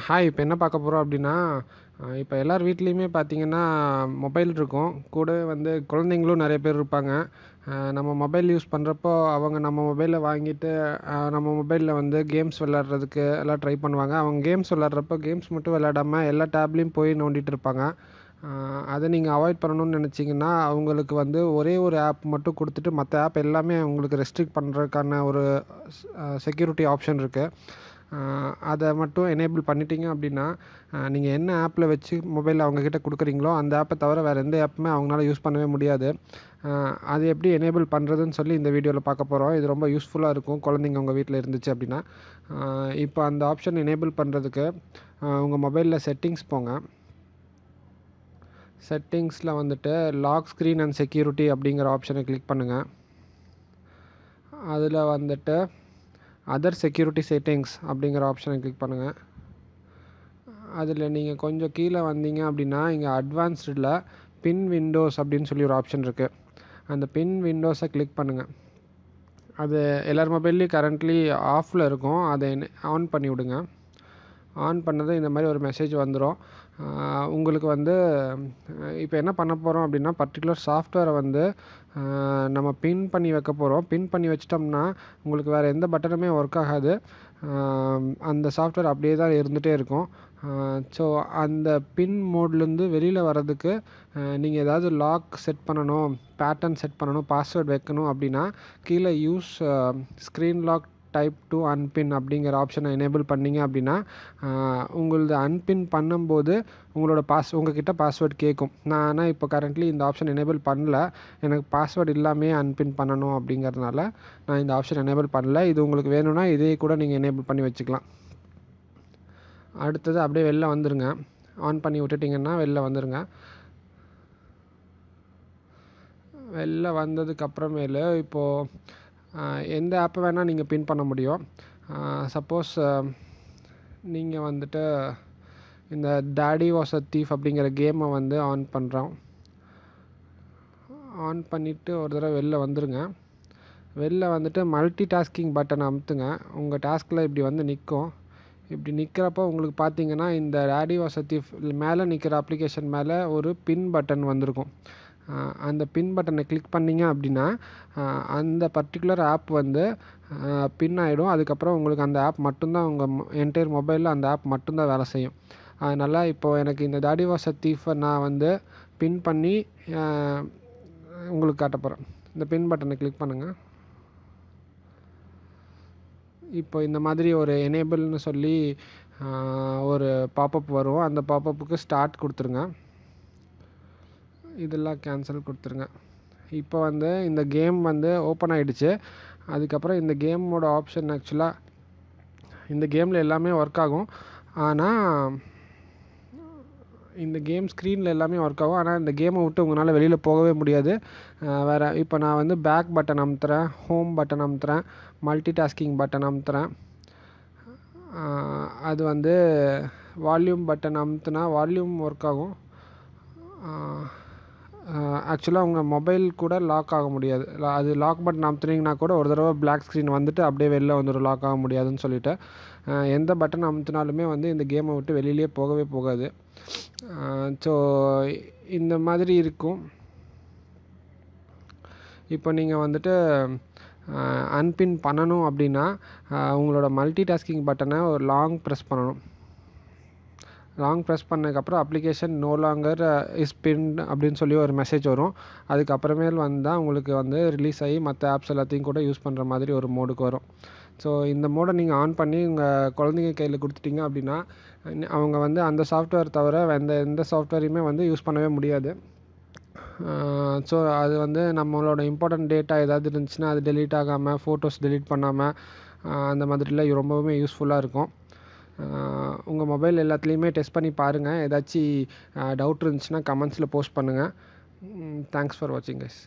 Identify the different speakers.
Speaker 1: Hi. இப்போ என்ன பார்க்க போறோம் அப்படின்னா, இப்போ எல்லார் வீட்லேயுமே பார்த்தீங்கன்னா, மொபைல் இருக்கும். கூடவே வந்து குழந்தைங்களும் நெறைய பேர் இருப்பாங்க. நம்ம மொபைல் யூஸ் பண்ணுறப்போ, அவங்க நம்ம மொபைல வாங்கிட்டு, நம்ம மொபைல்ல வந்து கேம்ஸ் விளையாடுறதுக்கு எல்லாம் ட்ரை பண்ணுவாங்க. அவங்க கேம்ஸ் விளையாடுறப்போ, கேம்ஸ் மட்டும் விளையாடாம எல்லா டேப்லேயும் போய் நோண்டிட்டு இருப்பாங்க. அத நீங்க அவாய்ட் பண்ணணும்னு நெனச்சீங்கன்னா, அவங்களுக்கு வந்து ஒரே ஒரு ஆப் மட்டும் குடுத்துட்டு, மத்த ஆப் எல்லாமே உங்களுக்கு ரெஸ்ட்ரிக்ட் பண்றதுக்கான ஒரு செக்யூரிட்டி ஆப்ஷன் இருக்கு. அத மட்டும் எனேபிள் பண்ணிட்டீங்க அப்படின்னா, நீங்க என்ன ஆப்ல வச்சு மொபைல் அவங்ககிட்ட குடுக்குறீங்களோ, அந்த ஆப்ப தவிர வேற எந்த ஆப்புமே அவங்களால யூஸ் பண்ணவே முடியாது. அ அது எப்படி எனேபிள் பண்றதுன்னு சொல்லி இந்த வீடியோல பார்க்க போறோம். இது ரொம்ப யூஸ்ஃபுல்லா இருக்கும். குழந்தைங்க உங்க வீட்ல இருந்துச்சு அப்படின்னா. இப்போ அந்த ஆப்ஷன் எனேபிள் பண்றதுக்கு, உங்க மொபைல்ல செட்டிங்ஸ் போங்க. செட்டிங்ஸ்ல வந்துட்டு லாக் ஸ்க்ரீன் அண்ட் செக்யூரிட்டி அப்படிங்கிற ஆப்ஷன கிளிக் பண்ணுங்க. அதுல வந்துட்டு அதர் செக்யூரிட்டி செட்டிங்ஸ் அப்படிங்கிற ஆப்ஷன கிளிக் பண்ணுங்க. அதில் நீங்கள் கொஞ்சம் கீழே வந்தீங்க அப்படின்னா, இங்கே அட்வான்ஸ்டில் பின் விண்டோஸ் அப்படின்னு சொல்லி ஒரு ஆப்ஷன் இருக்குது. அந்த பின் விண்டோஸை கிளிக் பண்ணுங்கள். அது எல்லார் மொபைல்லையும் கரண்ட்லி ஆஃபில் இருக்கும். அதை ஆன் பண்ணி விடுங்க. ஆன் பண்ணதும் இந்த மாதிரி ஒரு மெசேஜ் வந்துடும். உங்களுக்கு வந்து இப்போ என்ன பண்ண போகிறோம் அப்படின்னா, பர்டிகுலர் சாஃப்ட்வேரை வந்து நம்ம பின் பண்ணி வைக்க போகிறோம். பின் பண்ணி வச்சிட்டோம்னா உங்களுக்கு வேறு எந்த பட்டனுமே ஒர்க் ஆகாது. அந்த சாஃப்ட்வேர் அப்படியே தான் இருந்துகிட்டே இருக்கும். ஸோ அந்த பின் மோட்லேருந்து வெளியில் வர்றதுக்கு நீங்கள் ஏதாவது லாக் செட் பண்ணணும், பேட்டர்ன் செட் பண்ணணும், பாஸ்வேர்ட் வைக்கணும் அப்படின்னா, கீழே use screen lock type to unpin அப்படிங்கிற ஆப்ஷனை எனேபிள் பண்ணிங்க அப்படின்னா, உங்களது அன்பின் பண்ணும்போது உங்களோட உங்ககிட்ட பாஸ்வேர்ட் கேட்கும். நான் ஆனால் இப்போ கரண்ட்லி இந்த ஆப்ஷன் எனேபிள் பண்ணல. எனக்கு பாஸ்வேர்ட் இல்லாமையே அன்பின் பண்ணணும் அப்படிங்கிறதுனால நான் இந்த ஆப்ஷன் எனேபிள் பண்ணல. இது உங்களுக்கு வேணும்னா இதே கூட நீங்கள் எனேபிள் பண்ணி வச்சுக்கலாம். அடுத்தது அப்படியே வெளில வந்துருங்க. ஆன் பண்ணி விட்டுட்டிங்கன்னா வெளில வந்துருங்க. வெளில வந்ததுக்கப்புறமேலு இப்போது எந்த ஆப்பை வேணால் நீங்கள் பின் பண்ண முடியும். சப்போஸ் நீங்கள் வந்துட்டு இந்த டாடி வாஸ் அ தீஃப் அப்படிங்கிற கேமை வந்து ஆன் பண்ணுறோம். ஆன் பண்ணிவிட்டு ஒரு தடவை வெளில வந்துருங்க. வெளில வந்துட்டு மல்டி டாஸ்கிங் பட்டனை அமுத்துங்க. உங்கள் டாஸ்கில் இப்படி வந்து நிற்கும். இப்படி நிற்கிறப்போ உங்களுக்கு பார்த்தீங்கன்னா, இந்த டாடி வாஸ் அ தீஃப் மேலே நிற்கிற அப்ளிகேஷன் மேலே ஒரு பின் பட்டன் வந்திருக்கும். அந்த பின் பட்டனை கிளிக் பண்ணிங்க அப்படின்னா, அந்த பர்டிகுலர் ஆப் வந்து பின் ஆகிடும். அதுக்கப்புறம் உங்களுக்கு அந்த ஆப் மட்டும்தான் உங்கள் என்டையர் மொபைலில் அந்த ஆப் மட்டும்தான் வேலை செய்யும். அதனால் இப்போது எனக்கு இந்த டாடி வாஸ் அ தீஃபை நான் வந்து பின் பண்ணி உங்களுக்கு காட்ட போகிறேன். இந்த பின் பட்டனை கிளிக் பண்ணுங்கள். இப்போ இந்த மாதிரி ஒரு எனேபிள்னு சொல்லி ஒரு பாப்பப் வரும். அந்த பாப்பப்புக்கு ஸ்டார்ட் கொடுத்துருங்க. இதெல்லாம் கேன்சல் கொடுத்துருங்க. இப்போ வந்து இந்த கேம் வந்து ஓப்பன் ஆகிடுச்சு. அதுக்கப்புறம் இந்த கேமோட ஆப்ஷன் ஆக்சுவலாக இந்த கேமில் எல்லாமே ஒர்க் ஆகும். ஆனால் இந்த கேம் ஸ்க்ரீனில் எல்லாமே ஒர்க் ஆகும். ஆனால் இந்த கேமை விட்டு உங்களால் வெளியில் போகவே முடியாது. வேறு இப்போ நான் வந்து பேக் பட்டன் அமுத்துறேன், ஹோம் பட்டன் அமுத்துறேன், மல்டி டாஸ்கிங் பட்டன் அமுத்துறேன். அது வந்து வால்யூம் பட்டன் அமுத்துனா வால்யூம் ஒர்க் ஆகும். ஆக்சுவலாக உங்கள் மொபைல் கூட லாக் ஆக முடியாது. அது லாக் பட்டன் அமுத்துனீங்கன்னா கூட ஒரு தடவை பிளாக் ஸ்க்ரீன் வந்துட்டு அப்படியே வெளில வந்துடும், லாக் ஆக முடியாதுன்னு சொல்லிட்டு. எந்த பட்டன் அமுத்துனாலுமே வந்து இந்த கேமை விட்டு வெளியிலே போகவே போகாது. ஸோ இந்த மாதிரி இருக்கும். இப்போ நீங்கள் வந்துட்டு அன்பின் பண்ணணும் அப்படின்னா, உங்களோட மல்டி டாஸ்கிங் பட்டனை ஒரு லாங் ப்ரெஸ் பண்ணணும். லாங் ப்ரெஸ் பண்ணதுக்கப்புறம் application no longer is pinned அப்படின்னு சொல்லி ஒரு மெசேஜ் வரும். அதுக்கப்புறமேல் வந்தால் உங்களுக்கு வந்து ரிலீஸ் ஆகி மற்ற ஆப்ஸ் எல்லாத்தையும் கூட யூஸ் பண்ணுற மாதிரி ஒரு மோடுக்கு வரும். ஸோ இந்த மோடை நீங்கள் ஆன் பண்ணி உங்கள் குழந்தைங்க கையில் கொடுத்துட்டிங்க அப்படின்னா, அவங்க வந்து அந்த சாஃப்ட்வேர் தவிர எந்த சாஃப்ட்வேரையுமே வந்து யூஸ் பண்ணவே முடியாது. ஸோ அது வந்து நம்மளோட இம்பார்ட்டன்ட் டேட்டா ஏதாவது இருந்துச்சுன்னா அது டெலீட் ஆகாமல், ஃபோட்டோஸ் டெலீட் பண்ணாமல், அந்த மாதிரிலாம் ரொம்பவுமே யூஸ்ஃபுல்லாக இருக்கும். உங்கள் மொபைல் எல்லாத்துலேயுமே டெஸ்ட் பண்ணி பாருங்கள். ஏதாச்சும் டவுட் இருந்துச்சுன்னா கமெண்ட்ஸில் போஸ்ட் பண்ணுங்கள். தேங்க்ஸ் ஃபார் வாட்சிங் கைஸ்.